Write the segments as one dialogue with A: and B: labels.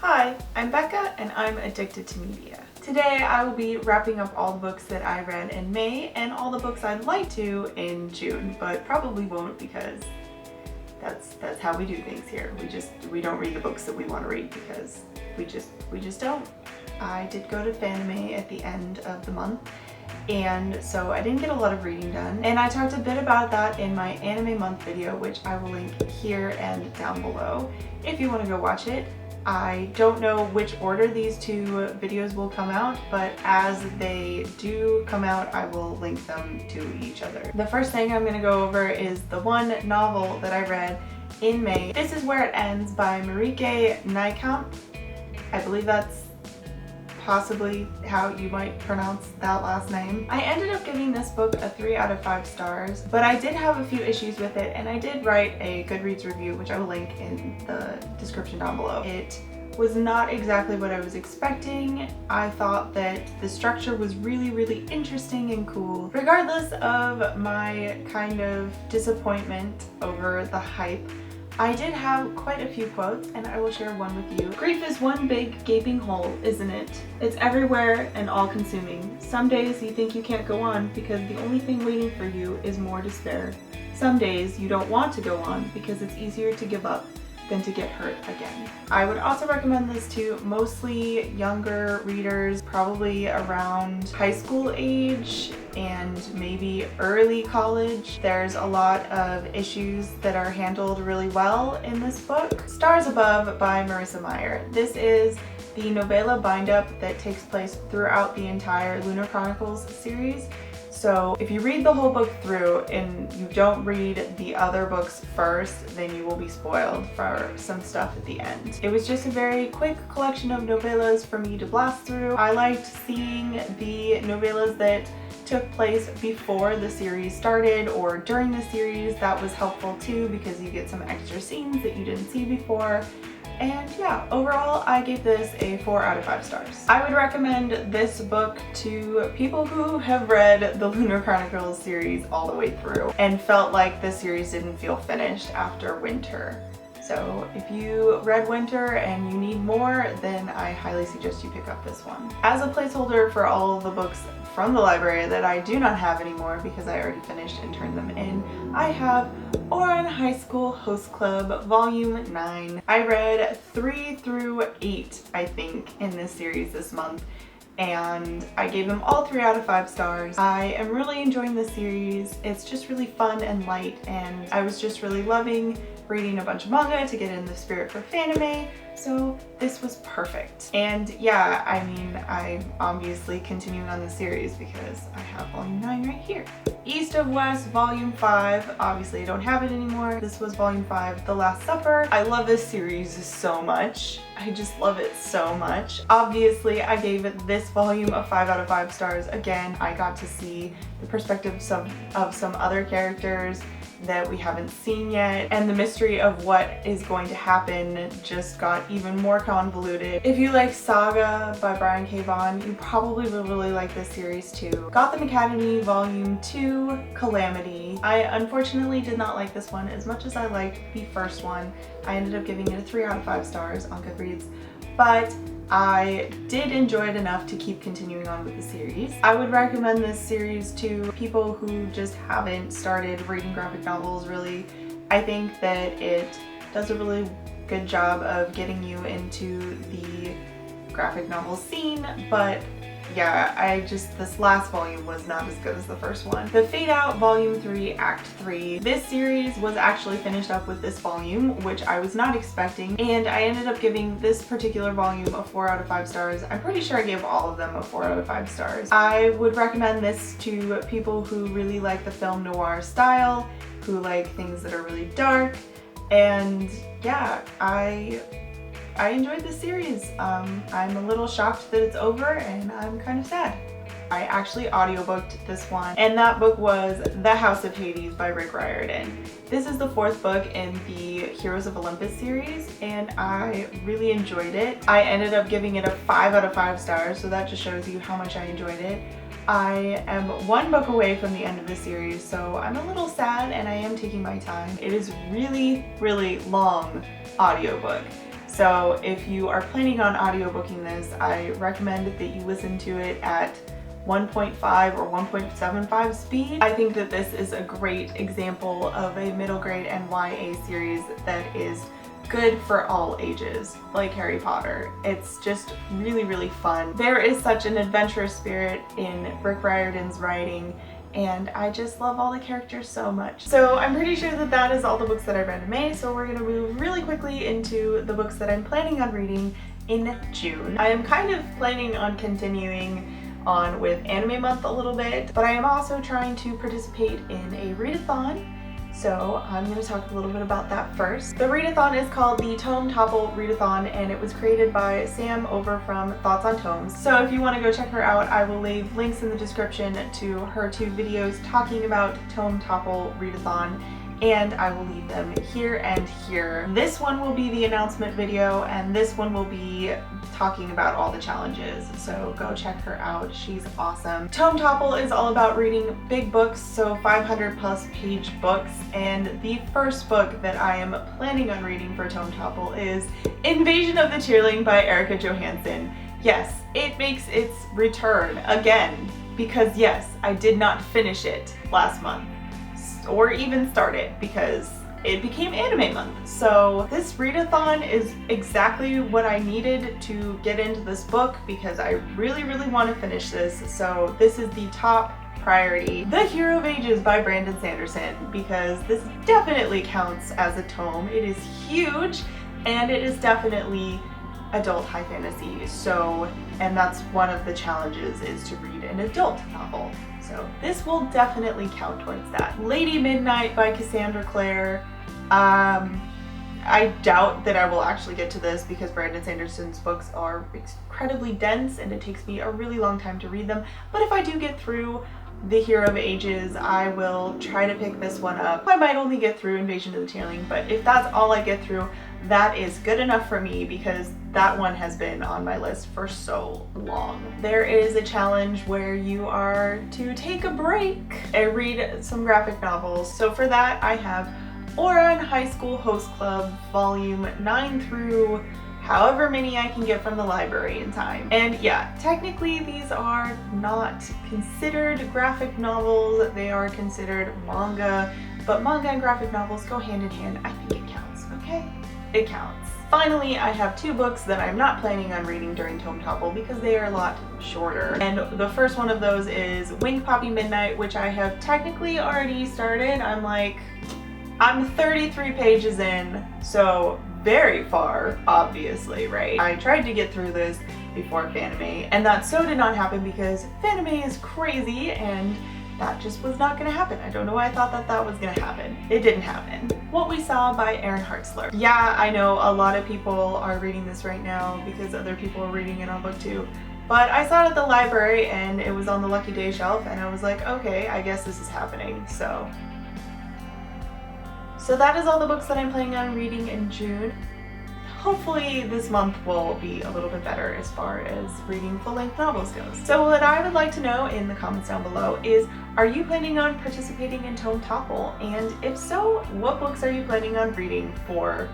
A: Hi, I'm Becca and I'm addicted to media. Today I will be wrapping up all the books that I read in May and all the books I'd like to in June, but probably won't because that's how we do things here. We don't read the books that we want to read because we just don't. I did go to Fanime at the end of the month, and so I didn't get a lot of reading done. And I talked a bit about that in my anime month video, which I will link here and down below if you want to go watch it. I don't know which order these two videos will come out, but as they do come out, I will link them to each other. The first thing I'm going to go over is the one novel that I read in May. This is Where It Ends by Marieke Nijkamp. I believe that's possibly how you might pronounce that last name. I ended up giving this book a 3 out of 5 stars, but I did have a few issues with it, and I did write a Goodreads review, which I will link in the description down below. It was not exactly what I was expecting. I thought that the structure was really interesting and cool. Regardless of my kind of disappointment over the hype, I did have quite a few quotes, and I will share one with you. Grief is one big gaping hole, isn't it? It's everywhere and all-consuming. Some days you think you can't go on because the only thing waiting for you is more despair. Some days you don't want to go on because it's easier to give up than to get hurt again. I would also recommend this to mostly younger readers, probably around high school age and maybe early college. There's a lot of issues that are handled really well in this book. Stars Above by Marissa Meyer. This is the novella bind-up that takes place throughout the entire Lunar Chronicles series. So if you read the whole book through and you don't read the other books first, then you will be spoiled for some stuff at the end. It was just a very quick collection of novellas for me to blast through. I liked seeing the novellas that took place before the series started or during the series. That was helpful too because you get some extra scenes that you didn't see before. And yeah, overall I gave this a 4 out of 5 stars. I would recommend this book to people who have read the Lunar Chronicles series all the way through and felt like the series didn't feel finished after Winter. So if you read Winter and you need more, then I highly suggest you pick up this one. As a placeholder for all of the books from the library that I do not have anymore because I already finished and turned them in, I have Ouran High School Host Club Volume 9. I read 3 through 8, I think, in this series this month, and I gave them all 3 out of 5 stars. I am really enjoying the series. It's just really fun and light, and I was just really loving reading a bunch of manga to get in the spirit for Fanime, so this was perfect. And yeah, I mean, I'm obviously continuing on the series because I have Volume 9 right here. East of West Volume 5, obviously I don't have it anymore. This was Volume 5, The Last Supper. I love this series so much. I just love it so much. Obviously, I gave it this volume a 5 out of 5 stars. Again, I got to see the perspectives of some other characters that we haven't seen yet, and the mystery of what is going to happen just got even more convoluted. If you like Saga by Brian K. Vaughan, you probably will really like this series too. Gotham Academy Volume 2, Calamity. I unfortunately did not like this one as much as I liked the first one. I ended up giving it a 3 out of 5 stars on Goodreads, but I did enjoy it enough to keep continuing on with the series. I would recommend this series to people who just haven't started reading graphic novels really. I think that it does a really good job of getting you into the graphic novel scene, but yeah, this last volume was not as good as the first one. The Fade Out Volume 3, Act 3. This series was actually finished up with this volume, which I was not expecting, and I ended up giving this particular volume a 4 out of 5 stars. I'm pretty sure I gave all of them a 4 out of 5 stars. I would recommend this to people who really like the film noir style, who like things that are really dark, and yeah, I enjoyed this series. I'm a little shocked that it's over, and I'm kind of sad. I actually audiobooked this one, and that book was The House of Hades by Rick Riordan. This is the 4th book in the Heroes of Olympus series, and I really enjoyed it. I ended up giving it a 5 out of 5 stars, so that just shows you how much I enjoyed it. I am 1 book away from the end of the series, so I'm a little sad and I am taking my time. It is really long audiobook. So if you are planning on audiobooking this, I recommend that you listen to it at 1.5 or 1.75 speed. I think that this is a great example of a middle grade and YA series that is good for all ages, like Harry Potter. It's just really, really fun. There is such an adventurous spirit in Rick Riordan's writing, and I just love all the characters so much. So I'm pretty sure that that is all the books that I read in May, so we're gonna move really quickly into the books that I'm planning on reading in June. I am kind of planning on continuing on with Anime Month a little bit, but I am also trying to participate in a readathon. So I'm going to talk a little bit about that first. The readathon is called the Tome Topple Readathon, and it was created by Sam over from Thoughts on Tomes. So if you want to go check her out, I will leave links in the description to her 2 videos talking about Tome Topple Readathon, and I will leave them here and here. This one will be the announcement video, and this one will be talking about all the challenges, so go check her out. She's awesome. Tome Topple is all about reading big books, so 500+ page books, and the first book that I am planning on reading for Tome Topple is Invasion of the Tierling by Erica Johansson. Yes, it makes its return again, because yes, I did not finish it last month, or even start it, because it became Anime Month. So this readathon is exactly what I needed to get into this book, because I really, really want to finish this. So this is the top priority. The Hero of Ages by Brandon Sanderson, because this definitely counts as a tome. It is huge, and it is definitely adult high fantasy. So, and that's one of the challenges, is to read an adult novel. So this will definitely count towards that. Lady Midnight by Cassandra Clare. I doubt that I will actually get to this, because Brandon Sanderson's books are incredibly dense and it takes me a really long time to read them. But if I do get through The Hero of Ages, I will try to pick this one up. I might only get through Invasion of the Tierling, but if that's all I get through, that is good enough for me, because that one has been on my list for so long. There is a challenge where you are to take a break and read some graphic novels. So for that, I have Ouran High School Host Club Volume 9 through however many I can get from the library in time. And yeah, technically these are not considered graphic novels, they are considered manga, but manga and graphic novels go hand in hand. I think it counts, okay? It counts. Finally, I have 2 books that I'm not planning on reading during Tome Topple, because they are a lot shorter. And the first one of those is Winged Poppy Midnight, which I have technically already started. I'm 33 pages in, so very far, obviously, right? I tried to get through this before Fanime, and that so did not happen, because Fanime is crazy, and that just was not gonna happen. I don't know why I thought that that was gonna happen. It didn't happen. What We Saw by Erin Hartzler. Yeah, I know a lot of people are reading this right now because other people are reading it on BookTube, but I saw it at the library and it was on the Lucky Day shelf, and I was like, okay, I guess this is happening. So that is all the books that I'm planning on reading in June. Hopefully this month will be a little bit better as far as reading full-length novels goes. So what I would like to know in the comments down below is, are you planning on participating in Tome Topple? And if so, what books are you planning on reading for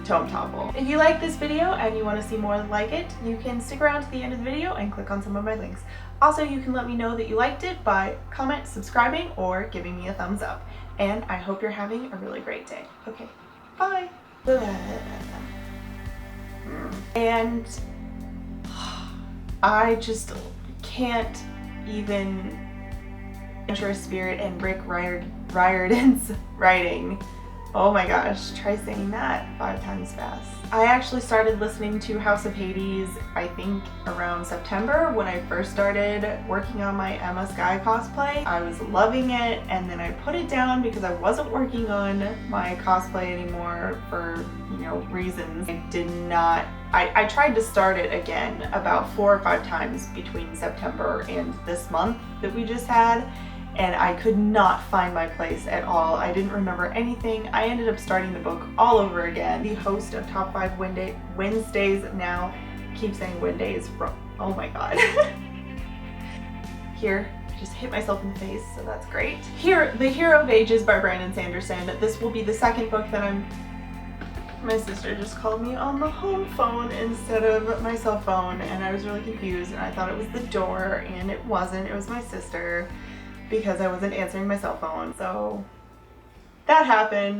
A: Tome Topple? If you like this video and you want to see more like it, you can stick around to the end of the video and click on some of my links. Also, you can let me know that you liked it by comment, subscribing, or giving me a thumbs up. And I hope you're having a really great day. Okay, bye. And I just can't even enter a spirit in Rick Riordan's writing. Oh my gosh, try saying that 5 times fast. I actually started listening to House of Hades, I think around September, when I first started working on my Emma Skye cosplay. I was loving it, and then I put it down because I wasn't working on my cosplay anymore for, reasons. I tried to start it again about 4 or 5 times between September and this month that we just had, and I could not find my place at all. I didn't remember anything. I ended up starting the book all over again. The host of Top 5 Wednesdays now keeps saying Wednesdays. Oh my god. Here, I just hit myself in the face, so that's great. Here, The Hero of Ages by Brandon Sanderson. This will be the second book that I'm My sister just called me on the home phone instead of my cell phone, and I was really confused, and I thought it was the door, and it wasn't. It was my sister because I wasn't answering my cell phone. So that happened.